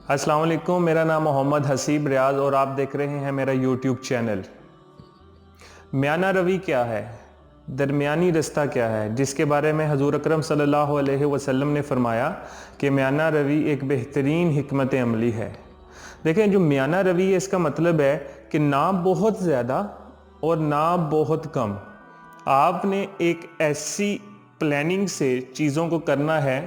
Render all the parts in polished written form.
अस्सलाम वालेकुम, मेरा नाम मोहम्मद हसीब रियाज और आप देख रहे हैं मेरा यूट्यूब चैनल। म्याना रवी क्या है, दरमियानी रास्ता क्या है, जिसके बारे में हजूर अकरम सल्लल्लाहु अलैहि वसल्लम ने फरमाया कि म्याना रवी एक बेहतरीन हिकमत अमली है। देखें, जो म्याना रवी है इसका मतलब है कि ना बहुत ज़्यादा और ना बहुत कम। आपने एक ऐसी प्लानिंग से चीज़ों को करना है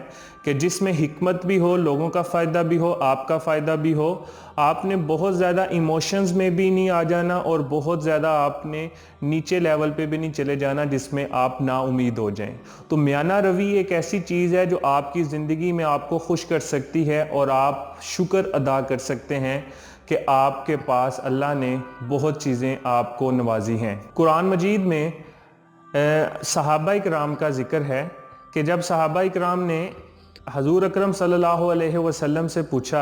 कि जिसमें हिकमत भी हो, लोगों का फ़ायदा भी हो, आपका फ़ायदा भी हो। आपने बहुत ज़्यादा इमोशंस में भी नहीं आ जाना और बहुत ज़्यादा आपने नीचे लेवल पे भी नहीं चले जाना जिसमें आप ना उम्मीद हो जाएं। तो म्याना रवी एक ऐसी चीज़ है जो आपकी ज़िंदगी में आपको खुश कर सकती है और आप शुक्र अदा कर सकते हैं कि आपके पास अल्लाह ने बहुत चीज़ें आपको नवाजी हैं। कुरान मजीद में सहाबा इकराम का ज़िक्र है कि जब सहाबा इकराम ने हजूर अकरम सल्लल्लाहु अलैहि वसल्लम से पूछा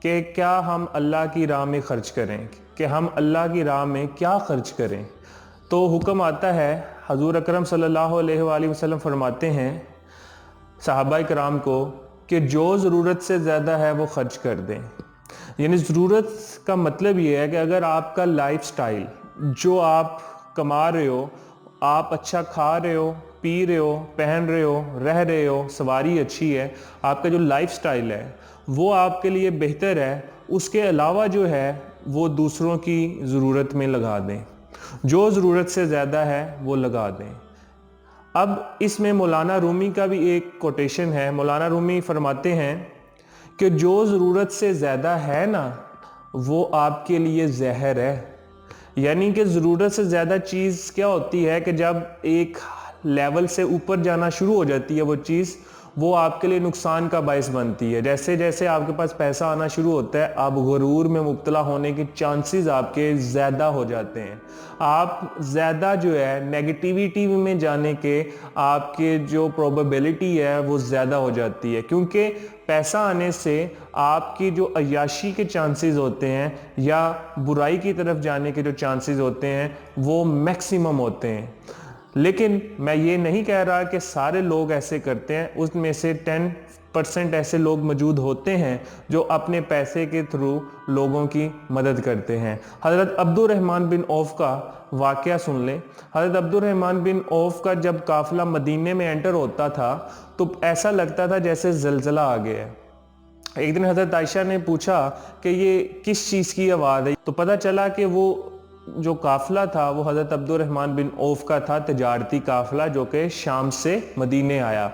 कि क्या हम अल्लाह की राह में ख़र्च करें, कि हम अल्लाह की राह में क्या ख़र्च करें, तो हुक्म आता है, हजूर अकरम सल्लल्लाहु अलैहि वसल्लम फरमाते हैं सहाबा इकराम को कि जो ज़रूरत से ज़्यादा है वो ख़र्च कर दें। यानी ज़रूरत का मतलब ये है कि अगर आपका लाइफ स्टाइल, जो आप कमा रहे हो, आप अच्छा खा रहे हो, पी रहे हो, पहन रहे हो, रह रहे हो, सवारी अच्छी है, आपका जो लाइफ स्टाइल है वो आपके लिए बेहतर है, उसके अलावा जो है वो दूसरों की ज़रूरत में लगा दें। जो ज़रूरत से ज़्यादा है वो लगा दें। अब इसमें मौलाना रूमी का भी एक कोटेशन है। मौलाना रूमी फरमाते हैं कि जो ज़रूरत से ज़्यादा है ना वो आपके लिए जहर है। यानी कि ज़रूरत से ज़्यादा चीज़ क्या होती है कि जब एक लेवल से ऊपर जाना शुरू हो जाती है वो चीज़, वो आपके लिए नुकसान का बायस बनती है। जैसे जैसे आपके पास पैसा आना शुरू होता है, आप गुरूर में मुब्तला होने के चांसेस आपके ज़्यादा हो जाते हैं। आप ज़्यादा जो है नेगेटिविटी में जाने के आपके जो प्रोबेबिलिटी है वो ज़्यादा हो जाती है, क्योंकि पैसा आने से आपकी जो अय्याशी के चांसेस होते हैं या बुराई की तरफ जाने के जो चांसेस होते हैं वो मैक्सिमम होते हैं। लेकिन मैं ये नहीं कह रहा कि सारे लोग ऐसे करते हैं, उसमें से 10% ऐसे लोग मौजूद होते हैं जो अपने पैसे के थ्रू लोगों की मदद करते हैं। हज़रत अब्दुर्रहमान बिन औफ का वाक़या सुन लें। हज़रत अब्दुर्रहमान बिन औफ का जब काफ़िला मदीने में एंटर होता था तो ऐसा लगता था जैसे ज़लज़ला आ गया है। एक दिन हज़रत आयशा ने पूछा कि ये किस चीज़ की आवाज़ है, तो पता चला कि वो जो काफ़िला था वो हज़रत अब्दुर्रहमान बिन औफ का था, तजारती काफ़िला जो कि शाम से मदीने आया।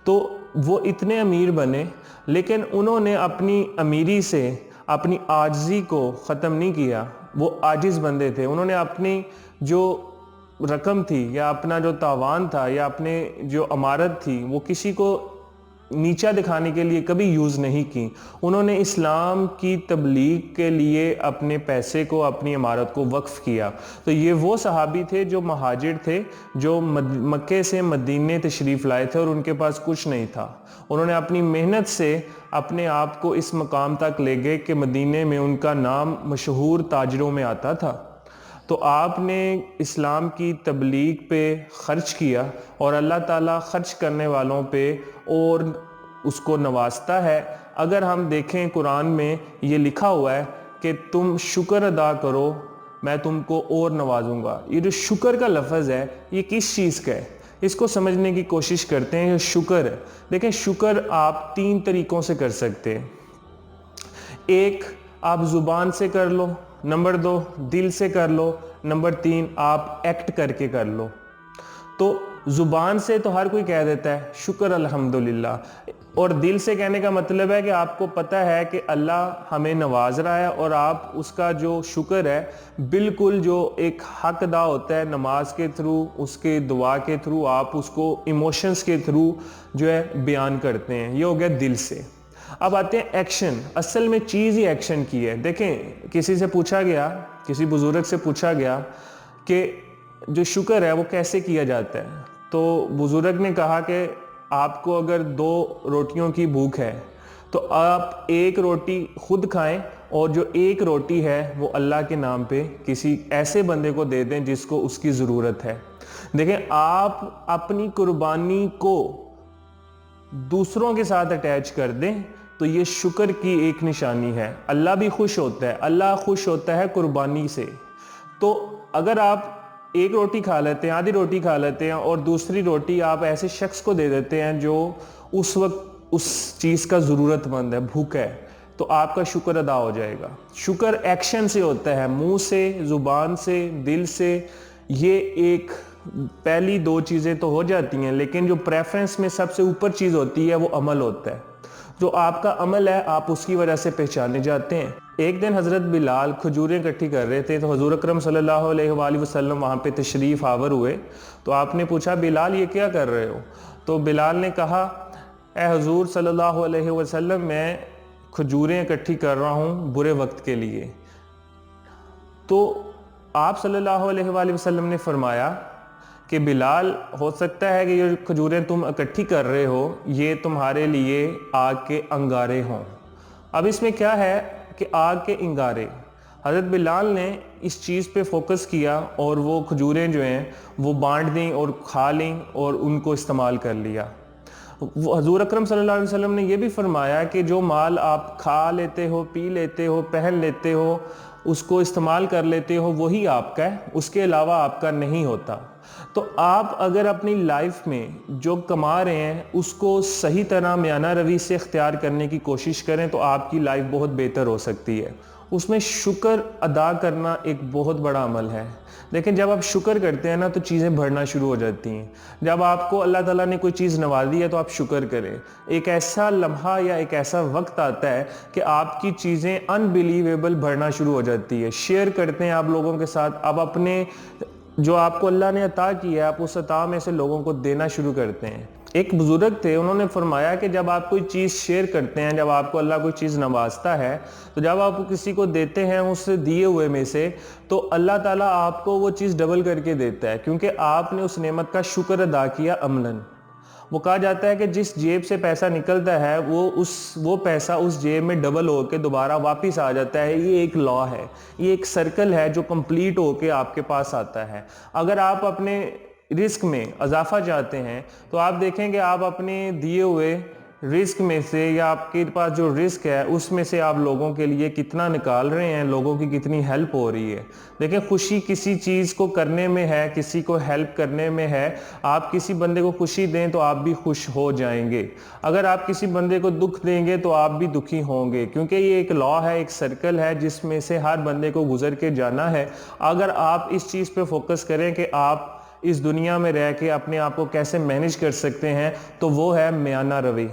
तो वो इतने अमीर बने, लेकिन उन्होंने अपनी अमीरी से अपनी आजिज़ी को ख़त्म नहीं किया। वो आजिज़ बंदे थे। उन्होंने अपनी जो रकम थी या अपना जो तावान था या अपने जो अमारत थी वो किसी को नीचा दिखाने के लिए कभी यूज़ नहीं की। उन्होंने इस्लाम की तबलीग के लिए अपने पैसे को, अपनी इमारत को वक्फ किया। तो ये वो सहाबी थे जो महाजिर थे, जो मक्के से मदीने तशरीफ़ लाए थे और उनके पास कुछ नहीं था। उन्होंने अपनी मेहनत से अपने आप को इस मकाम तक ले गए कि मदीने में उनका नाम मशहूर ताजरों में आता था। तो आपने इस्लाम की तबलीग पे ख़र्च किया और अल्लाह ताला ख़र्च करने वालों पे और उसको नवाजता है। अगर हम देखें कुरान में ये लिखा हुआ है कि तुम शुक्र अदा करो मैं तुमको और नवाजूंगा। ये जो शुक्र का लफ्ज़ है ये किस चीज़ का है, इसको समझने की कोशिश करते हैं। ये शुक्र है। देखें, शुक्र आप 3 तरीक़ों से कर सकते हैं। एक, आप ज़ुबान से कर लो। नंबर 2, दिल से कर लो। नंबर 3, आप एक्ट करके कर लो। तो ज़ुबान से तो हर कोई कह देता है शुक्र अल्हम्दुलिल्लाह, और दिल से कहने का मतलब है कि आपको पता है कि अल्लाह हमें नवाज रहा है और आप उसका जो शुक्र है बिल्कुल जो एक हक अदा होता है नमाज के थ्रू, उसके दुआ के थ्रू, आप उसको इमोशंस के थ्रू जो है बयान करते हैं। ये हो गया दिल से। अब आते हैं एक्शन। असल में चीज़ ही एक्शन की है। देखें, किसी से पूछा गया, किसी बुजुर्ग से पूछा गया कि जो शुक्र है वो कैसे किया जाता है, तो बुजुर्ग ने कहा कि आपको अगर 2 रोटियों की भूख है तो आप 1 रोटी खुद खाएं और जो 1 रोटी है वो अल्लाह के नाम पे किसी ऐसे बंदे को दे दें जिसको उसकी ज़रूरत है। देखें, आप अपनी कुर्बानी को दूसरों के साथ अटैच कर दें तो تو یہ شکر کی ایک نشانی ہے۔ اللہ بھی خوش ہوتا ہے، اللہ خوش ہوتا ہے قربانی سے۔ تو اگر آپ ایک روٹی کھا لیتے ہیں، آدھی روٹی کھا لیتے ہیں اور دوسری روٹی آپ ایسے شخص کو دے دیتے ہیں جو اس وقت اس چیز کا ضرورت مند ہے، بھوکا ہے، تو آپ کا شکر ادا ہو جائے گا۔ شکر ایکشن سے ہوتا ہے، منہ سے، زبان سے، دل سے۔ یہ ایک پہلی دو چیزیں تو ہو جاتی ہیں، لیکن جو پریفرنس میں سب سے اوپر چیز ہوتی ہے وہ عمل ہوتا ہے۔ جو آپ کا عمل ہے آپ اس کی وجہ سے پہچانے جاتے ہیں۔ ایک دن حضرت بلال کھجوریں اکٹھی کر رہے تھے، تو حضور اکرم صلی اللہ علیہ وآلہ وسلم وہاں پہ تشریف آور ہوئے۔ تو آپ نے پوچھا بلال یہ کیا کر رہے ہو؟ تو بلال نے کہا اے حضور صلی اللہ علیہ وسلم میں کھجوریں اکٹھی کر رہا ہوں برے وقت کے لیے۔ تو آپ صلی اللہ علیہ وآلہ وسلم نے فرمایا کہ بلال ہو سکتا ہے کہ یہ کھجوریں تم اکٹھی کر رہے ہو یہ تمہارے لیے آگ کے انگارے ہوں۔ اب اس میں کیا ہے کہ آگ کے انگارے، حضرت بلال نے اس چیز پہ فوکس کیا اور وہ کھجوریں جو ہیں وہ بانٹ دیں اور کھا لیں اور ان کو استعمال کر لیا۔ حضور اکرم صلی اللہ علیہ وسلم نے یہ بھی فرمایا کہ جو مال آپ کھا لیتے ہو، پی لیتے ہو، پہن لیتے ہو، اس کو استعمال کر لیتے ہو، وہی آپ کا ہے، اس کے علاوہ آپ کا نہیں ہوتا۔ تو آپ اگر اپنی لائف میں جو کما رہے ہیں اس کو صحیح طرح میانہ روی سے اختیار کرنے کی کوشش کریں تو آپ کی لائف بہت بہتر ہو سکتی ہے۔ اس میں شکر ادا کرنا ایک بہت بڑا عمل ہے، لیکن جب آپ شکر کرتے ہیں نا تو چیزیں بڑھنا شروع ہو جاتی ہیں۔ جب آپ کو اللہ تعالیٰ نے کوئی چیز نوازی ہے تو آپ شکر کریں۔ ایک ایسا لمحہ یا ایک ایسا وقت آتا ہے کہ آپ کی چیزیں انبیلیویبل بڑھنا شروع ہو جاتی ہے، شیئر کرتے ہیں آپ لوگوں کے ساتھ، اب اپنے جو آپ کو اللہ نے عطا کیا ہے آپ اس عطا میں سے لوگوں کو دینا شروع کرتے ہیں۔ ایک بزرگ تھے، انہوں نے فرمایا کہ جب آپ کوئی چیز شیئر کرتے ہیں، جب آپ کو اللہ کوئی چیز نوازتا ہے تو جب آپ کسی کو دیتے ہیں اس سے دیے ہوئے میں سے، تو اللہ تعالیٰ آپ کو وہ چیز ڈبل کر کے دیتا ہے، کیونکہ آپ نے اس نعمت کا شکر ادا کیا عملاً۔ وہ کہا جاتا ہے کہ جس جیب سے پیسہ نکلتا ہے وہ پیسہ اس جیب میں ڈبل ہو کے دوبارہ واپس آ جاتا ہے۔ یہ ایک لا ہے، یہ ایک سرکل ہے جو کمپلیٹ ہو کے آپ کے پاس آتا ہے۔ اگر آپ اپنے رزق میں اضافہ چاہتے ہیں تو آپ دیکھیں کہ آپ اپنے دیے ہوئے رزق میں سے یا آپ کے پاس جو رزق ہے اس میں سے آپ لوگوں کے لیے کتنا نکال رہے ہیں، لوگوں کی کتنی ہیلپ ہو رہی ہے۔ دیکھیں خوشی کسی چیز کو کرنے میں ہے، کسی کو ہیلپ کرنے میں ہے۔ آپ کسی بندے کو خوشی دیں تو آپ بھی خوش ہو جائیں گے، اگر آپ کسی بندے کو دکھ دیں گے تو آپ بھی دکھی ہوں گے، کیونکہ یہ ایک لا ہے، ایک سرکل ہے جس میں سے ہر بندے کو گزر کے جانا ہے۔ اگر آپ اس چیز پہ فوکس کریں کہ آپ اس دنیا میں رہ کے اپنے آپ کو کیسے مینیج کر سکتے ہیں تو وہ ہے میانہ روی۔